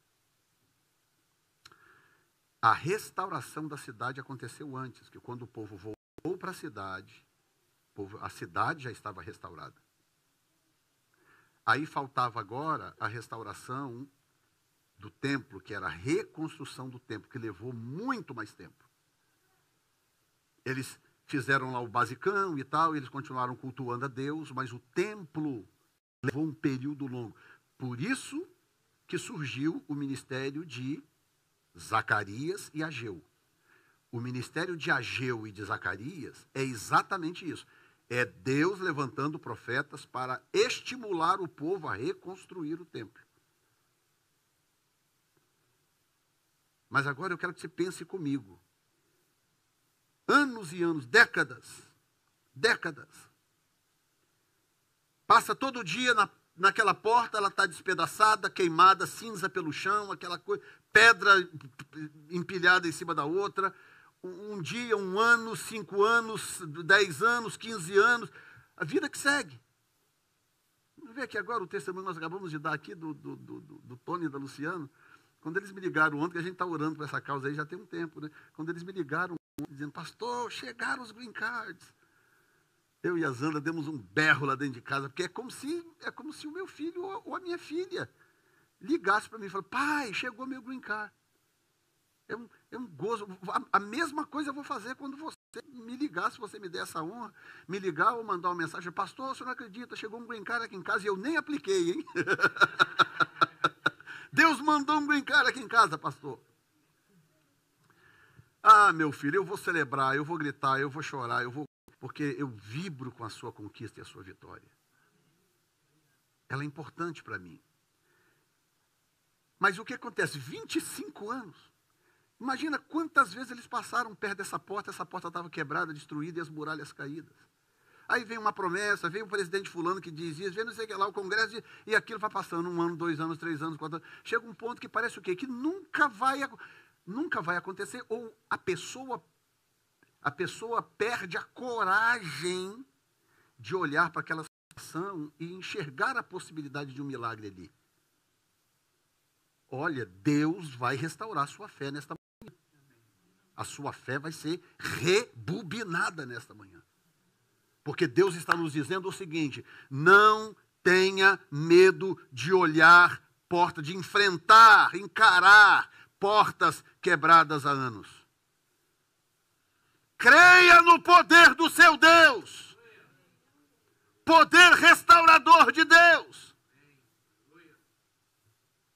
A restauração da cidade aconteceu antes, que quando o povo voltou para a cidade já estava restaurada. Aí faltava agora a restauração do templo, que era a reconstrução do templo, que levou muito mais tempo. Eles fizeram lá o basicão e tal, eles continuaram cultuando a Deus, mas o templo levou um período longo. Por isso que surgiu o ministério de Zacarias e Ageu. O ministério de Ageu e de Zacarias é exatamente isso. É Deus levantando profetas para estimular o povo a reconstruir o templo. Mas agora eu quero que você pense comigo. Anos e anos, décadas. Passa todo dia naquela porta, ela está despedaçada, queimada, cinza pelo chão, aquela coisa, pedra empilhada em cima da outra. Um dia, 1 ano, 5 anos, 10 anos, 15 anos. A vida que segue. Vamos ver aqui agora o testemunho que nós acabamos de dar aqui do Tony e da Luciana. Quando eles me ligaram ontem, que a gente está orando por essa causa aí já tem um tempo, né? Quando eles me ligaram ontem, dizendo, pastor, chegaram os green cards. Eu e a Zanda demos um berro lá dentro de casa, porque é como se o meu filho ou a minha filha ligasse para mim e falasse, pai, chegou meu green card. É um gozo. A mesma coisa eu vou fazer quando você me ligar, se você me der essa honra, me ligar ou mandar uma mensagem, pastor, você não acredita, chegou um green card aqui em casa e eu nem apliquei, hein? Deus mandou um green card aqui em casa, pastor. Ah, meu filho, eu vou celebrar, eu vou gritar, eu vou chorar, porque eu vibro com a sua conquista e a sua vitória. Ela é importante para mim. Mas o que acontece? 25 anos. Imagina quantas vezes eles passaram perto dessa porta, essa porta estava quebrada, destruída e as muralhas caídas. Aí vem uma promessa, vem o presidente fulano que diz isso, vem não sei o que lá, o congresso, e aquilo vai passando 1 ano, 2 anos, 3 anos, 4 anos. Chega um ponto que parece o quê? Que nunca vai acontecer, ou a pessoa perde a coragem de olhar para aquela situação e enxergar a possibilidade de um milagre ali. Olha, Deus vai restaurar a sua fé nesta manhã. A sua fé vai ser rebobinada nesta manhã. Porque Deus está nos dizendo o seguinte, não tenha medo de olhar porta, de enfrentar, encarar portas quebradas há anos. Creia no poder do seu Deus. Poder restaurador de Deus.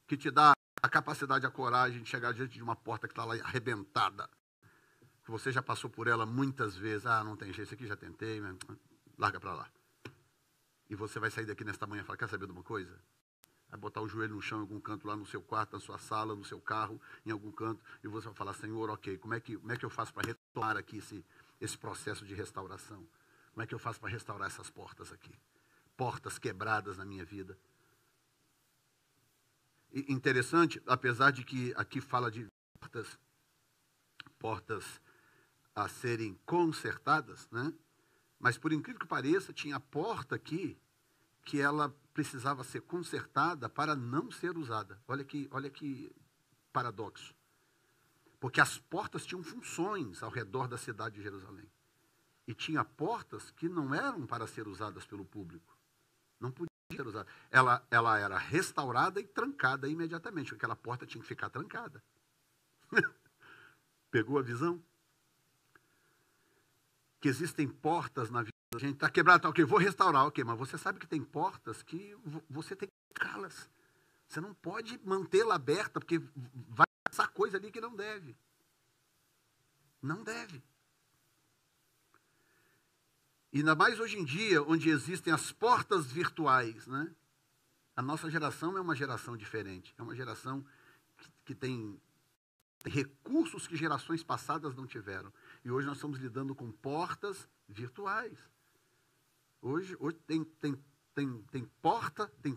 Que te dá a capacidade, a coragem de chegar diante de uma porta que está lá arrebentada. Que você já passou por ela muitas vezes. Ah, não tem jeito, isso aqui já tentei, mas larga para lá. E você vai sair daqui nesta manhã e falar, quer saber de uma coisa? Vai botar o joelho no chão em algum canto lá no seu quarto, na sua sala, no seu carro, em algum canto, e você vai falar, Senhor, ok, como é que eu faço para retomar aqui esse processo de restauração? Como é que eu faço para restaurar essas portas aqui? Portas quebradas na minha vida. E interessante, apesar de que aqui fala de portas a serem consertadas, né? Mas por incrível que pareça, tinha porta aqui que ela precisava ser consertada para não ser usada. Olha que paradoxo. Porque as portas tinham funções ao redor da cidade de Jerusalém. E tinha portas que não eram para ser usadas pelo público. Não podia ser usada. Ela era restaurada e trancada imediatamente. Aquela porta tinha que ficar trancada. Pegou a visão? Que existem portas na vida da gente, está quebrado, tá ok, vou restaurar, ok, mas você sabe que tem portas que você tem que trancá-las. Você não pode mantê-la aberta, porque vai passar coisa ali que não deve. Não deve. E ainda mais hoje em dia, onde existem as portas virtuais, né? A nossa geração é uma geração diferente, é uma geração que tem recursos que gerações passadas não tiveram. E hoje nós estamos lidando com portas virtuais. Hoje tem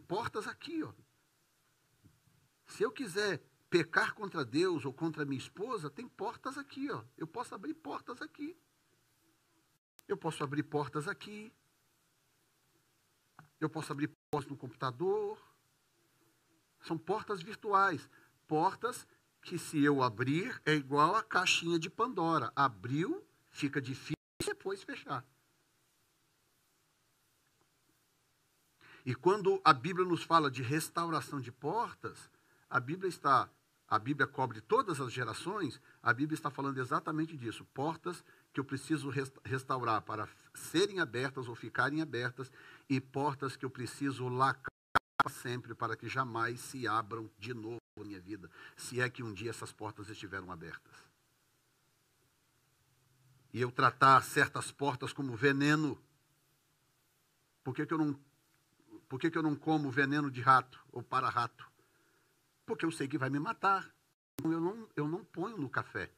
portas aqui, ó. Se eu quiser pecar contra Deus ou contra minha esposa, tem portas aqui, ó. Eu posso abrir portas aqui. Eu posso abrir portas aqui. Eu posso abrir portas no computador. São portas virtuais. Portas que se eu abrir é igual a caixinha de Pandora. Abriu, fica difícil depois fechar. E quando a Bíblia nos fala de restauração de portas, a Bíblia cobre todas as gerações, a Bíblia está falando exatamente disso. Portas que eu preciso restaurar para serem abertas ou ficarem abertas, e portas que eu preciso lacrar sempre para que jamais se abram de novo na minha vida, se é que um dia essas portas estiveram abertas. E eu tratar certas portas como veneno. Por que eu não como veneno de rato ou para rato? Porque eu sei que vai me matar. eu não ponho no café.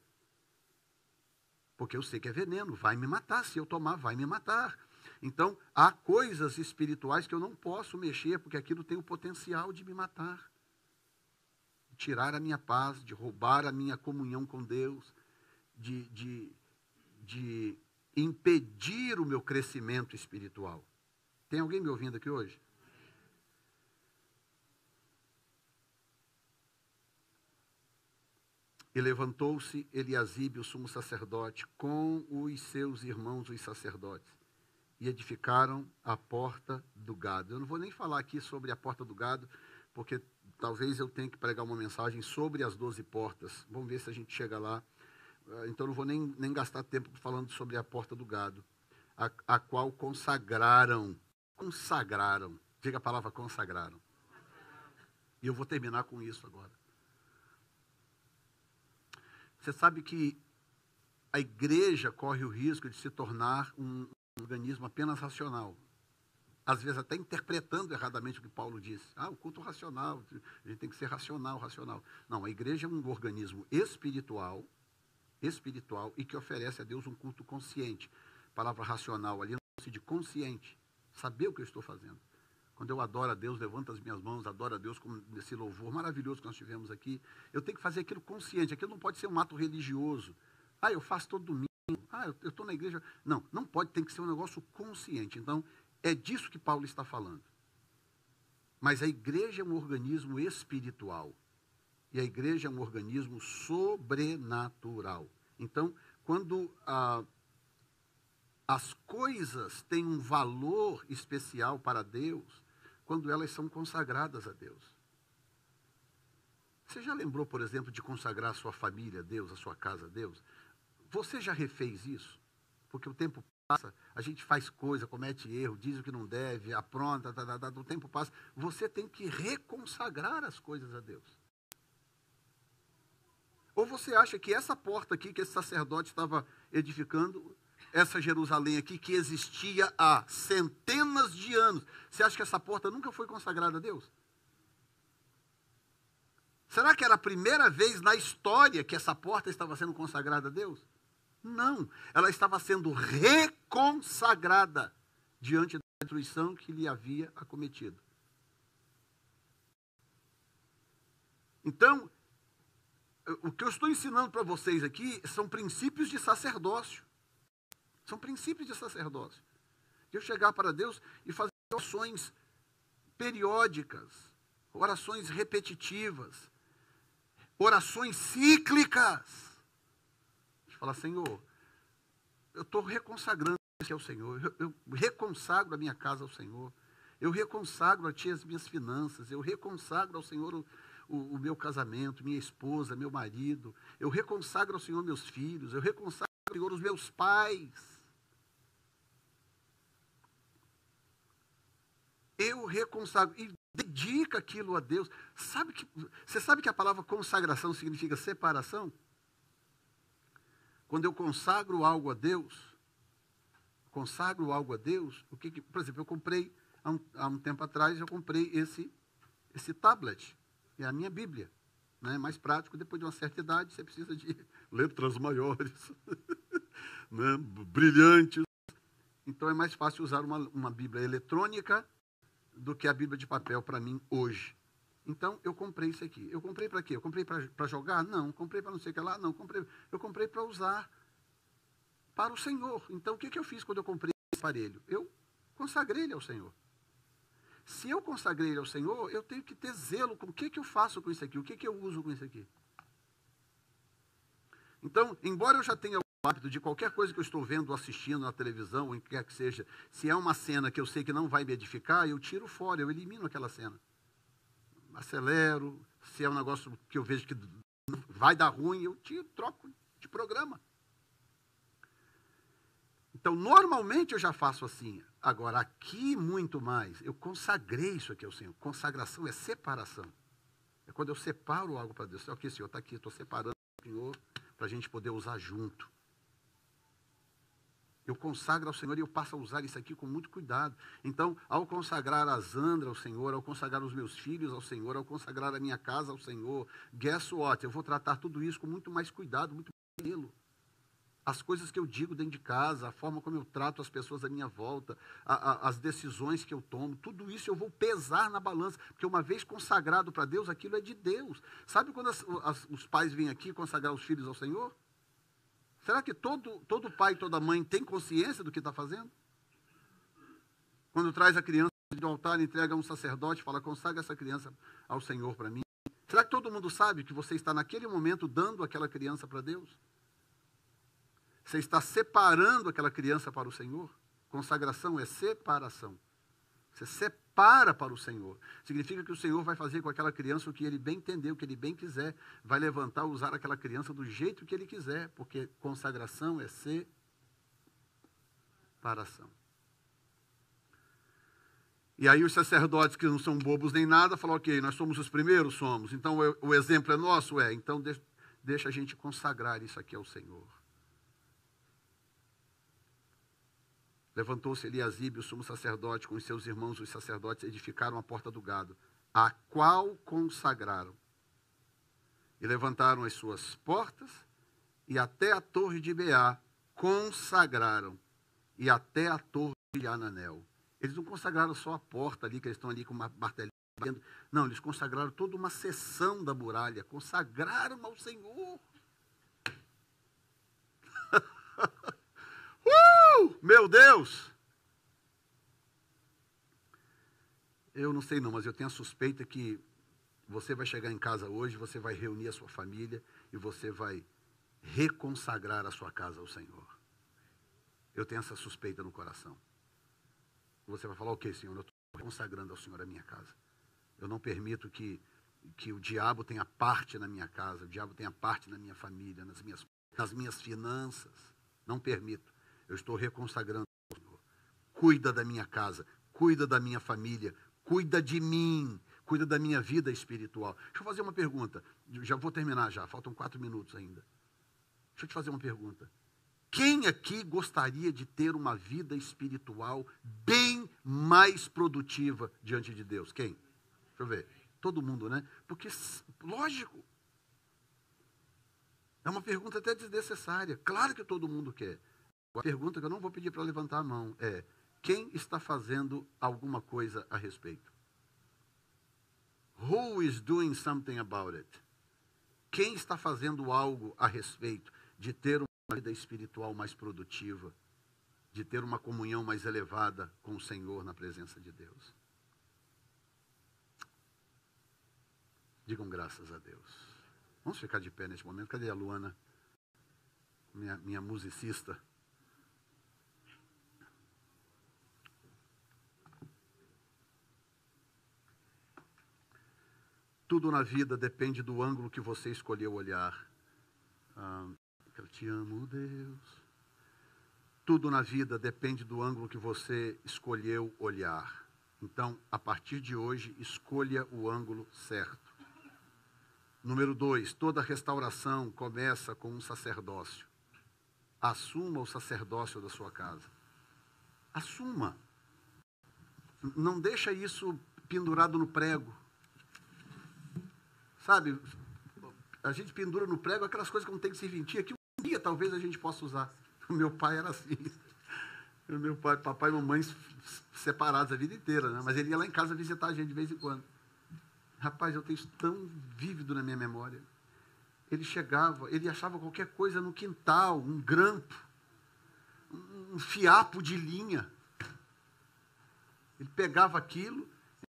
Porque eu sei que é veneno, vai me matar. Se eu tomar, vai me matar. Então, há coisas espirituais que eu não posso mexer, porque aquilo tem o potencial de me matar. De tirar a minha paz, de roubar a minha comunhão com Deus, de impedir o meu crescimento espiritual. Tem alguém me ouvindo aqui hoje? E levantou-se Eliasibe, o sumo sacerdote, com os seus irmãos, os sacerdotes, e edificaram a porta do gado. Eu não vou nem falar aqui sobre a porta do gado, porque talvez eu tenha que pregar uma mensagem sobre as 12 portas. Vamos ver se a gente chega lá. Então não vou nem gastar tempo falando sobre a porta do gado, a qual consagraram. Diga a palavra consagraram. E eu vou terminar com isso agora. Você sabe que a igreja corre o risco de se tornar um organismo apenas racional. Às vezes até interpretando erradamente o que Paulo disse. O culto racional, a gente tem que ser racional. Não, a igreja é um organismo espiritual e que oferece a Deus um culto consciente. A palavra racional ali não de consciente, saber o que eu estou fazendo. Quando eu adoro a Deus, levanto as minhas mãos, adoro a Deus com esse louvor maravilhoso que nós tivemos aqui, eu tenho que fazer aquilo consciente. Aquilo não pode ser um ato religioso. Eu faço todo domingo. Eu estou na igreja. Não pode, tem que ser um negócio consciente. Então, é disso que Paulo está falando. Mas a igreja é um organismo espiritual. E a igreja é um organismo sobrenatural. Então, quando as coisas têm um valor especial para Deus, quando elas são consagradas a Deus. Você já lembrou, por exemplo, de consagrar a sua família a Deus, a sua casa a Deus? Você já refez isso? Porque o tempo passa, a gente faz coisa, comete erro, diz o que não deve, apronta, o tempo passa. Você tem que reconsagrar as coisas a Deus. Ou você acha que essa porta aqui, que esse sacerdote estava edificando, essa Jerusalém aqui, que existia há centenas de anos, você acha que essa porta nunca foi consagrada a Deus? Será que era a primeira vez na história que essa porta estava sendo consagrada a Deus? Não, ela estava sendo reconsagrada diante da destruição que lhe havia acometido. Então, o que eu estou ensinando para vocês aqui são princípios de sacerdócio. São princípios de sacerdócio. De eu chegar para Deus e fazer orações periódicas, orações repetitivas, orações cíclicas. De falar, Senhor, eu estou reconsagrando aqui ao Senhor, eu reconsagro a minha casa ao Senhor, eu reconsagro a Ti as minhas finanças, eu reconsagro ao Senhor o meu casamento, minha esposa, meu marido, eu reconsagro ao Senhor meus filhos, eu reconsagro ao Senhor os meus pais. Eu reconsagro e dedica aquilo a Deus. Você sabe que a palavra consagração significa separação? Quando eu consagro algo a Deus, por exemplo, eu comprei, há um tempo atrás, eu comprei esse tablet, é a minha Bíblia. É mais prático, depois de uma certa idade, você precisa de letras maiores, né, brilhantes. Então é mais fácil usar uma Bíblia eletrônica do que a Bíblia de papel para mim hoje. Então, eu comprei isso aqui. Eu comprei para quê? Eu comprei para jogar? Não. Comprei para não sei o que lá? Não. Eu comprei para usar para o Senhor. Então, o que eu fiz quando eu comprei esse aparelho? Eu consagrei ele ao Senhor. Se eu consagrei ele ao Senhor, eu tenho que ter zelo com o que eu faço com isso aqui, o que eu uso com isso aqui. Então, embora eu já tenha o hábito de qualquer coisa que eu estou vendo, assistindo na televisão, ou em que quer que seja, se é uma cena que eu sei que não vai me edificar, eu tiro fora, eu elimino aquela cena. Acelero, se é um negócio que eu vejo que vai dar ruim, eu troco de programa. Então, normalmente eu já faço assim. Agora, aqui muito mais, eu consagrei isso aqui ao Senhor. Consagração é separação. É quando eu separo algo para Deus. Ok, Senhor, está aqui, estou separando o Senhor para a gente poder usar junto. Eu consagro ao Senhor e eu passo a usar isso aqui com muito cuidado. Então, ao consagrar a Zandra ao Senhor, ao consagrar os meus filhos ao Senhor, ao consagrar a minha casa ao Senhor, guess what? Eu vou tratar tudo isso com muito mais cuidado, muito mais zelo. As coisas que eu digo dentro de casa, a forma como eu trato as pessoas à minha volta, as decisões que eu tomo, tudo isso eu vou pesar na balança, porque uma vez consagrado para Deus, aquilo é de Deus. Sabe quando os pais vêm aqui consagrar os filhos ao Senhor? Será que todo pai e toda mãe tem consciência do que está fazendo? Quando traz a criança do altar, entrega a um sacerdote, fala, consagra essa criança ao Senhor para mim. Será que todo mundo sabe que você está naquele momento dando aquela criança para Deus? Você está separando aquela criança para o Senhor? Consagração é separação. Você separa para o Senhor. Significa que o Senhor vai fazer com aquela criança o que Ele bem entender, o que Ele bem quiser. Vai levantar, usar aquela criança do jeito que Ele quiser. Porque consagração é separação. E aí os sacerdotes que não são bobos nem nada, falam, ok, nós somos os primeiros, somos. Então o exemplo é nosso? É. Então deixa a gente consagrar isso aqui ao Senhor. Levantou-se Eliasibe, o sumo sacerdote, com os seus irmãos, os sacerdotes, edificaram a porta do gado, a qual consagraram. E levantaram as suas portas, e até a torre de Beá consagraram, e até a torre de Ananel. Eles não consagraram só a porta ali, que eles estão ali com uma martelinha. Não, eles consagraram toda uma seção da muralha, consagraram ao Senhor. Meu Deus! Eu não sei não, mas eu tenho a suspeita que você vai chegar em casa hoje, você vai reunir a sua família e você vai reconsagrar a sua casa ao Senhor. Eu tenho essa suspeita no coração. Você vai falar, ok, Senhor, eu estou consagrando ao Senhor a minha casa. Eu não permito que o diabo tenha parte na minha casa, o diabo tenha parte na minha família, nas minhas finanças. Não permito. Eu estou reconsagrando ao Senhor. Cuida da minha casa, cuida da minha família, cuida de mim, cuida da minha vida espiritual. Deixa eu fazer uma pergunta. Já vou terminar já, faltam 4 minutos ainda. Deixa eu te fazer uma pergunta. Quem aqui gostaria de ter uma vida espiritual bem mais produtiva diante de Deus? Quem? Deixa eu ver. Todo mundo, né? Porque, lógico, é uma pergunta até desnecessária. Claro que todo mundo quer. A pergunta que eu não vou pedir para levantar a mão é: quem está fazendo alguma coisa a respeito? Who is doing something about it? Quem está fazendo algo a respeito de ter uma vida espiritual mais produtiva, de ter uma comunhão mais elevada com o Senhor na presença de Deus? Digam graças a Deus. Vamos ficar de pé nesse momento. Cadê a Luana? Minha musicista. Tudo na vida depende do ângulo que você escolheu olhar. Eu te amo, Deus. Tudo na vida depende do ângulo que você escolheu olhar. Então, a partir de hoje, escolha o ângulo certo. Número 2, toda restauração começa com um sacerdócio. Assuma o sacerdócio da sua casa. Assuma. Não deixa isso pendurado no prego. Sabe, a gente pendura no prego aquelas coisas que não tem que serventia, que um dia talvez a gente possa usar. O meu pai era assim. O meu pai, papai e mamãe separados a vida inteira, né? Mas ele ia lá em casa visitar a gente de vez em quando. Rapaz, eu tenho isso tão vívido na minha memória. Ele chegava, ele achava qualquer coisa no quintal, um grampo, um fiapo de linha. Ele pegava aquilo,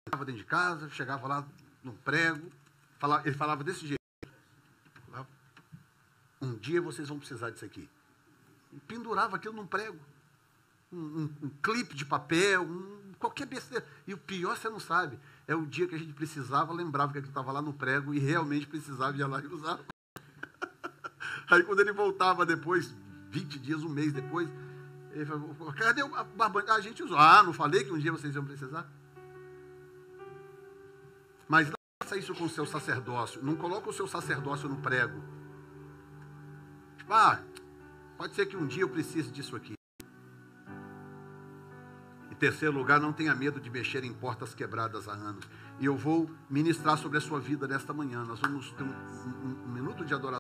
chegava dentro de casa, chegava lá no prego, ele falava desse jeito. Um dia vocês vão precisar disso aqui. E pendurava aquilo num prego. Um clipe de papel, qualquer besteira. E o pior, você não sabe, é o dia que a gente precisava, lembrava que aquilo estava lá no prego e realmente precisava ir lá e usava. Aí quando ele voltava depois, 20 dias, um mês depois, ele falou, cadê a barbante? A gente usou. Não falei que um dia vocês iam precisar? Mas não faça isso com o seu sacerdócio. Não coloque o seu sacerdócio no prego. Tipo, pode ser que um dia eu precise disso aqui. terceiro lugar, não tenha medo de mexer em portas quebradas há anos. E eu vou ministrar sobre a sua vida nesta manhã. Nós vamos ter um minuto de adoração.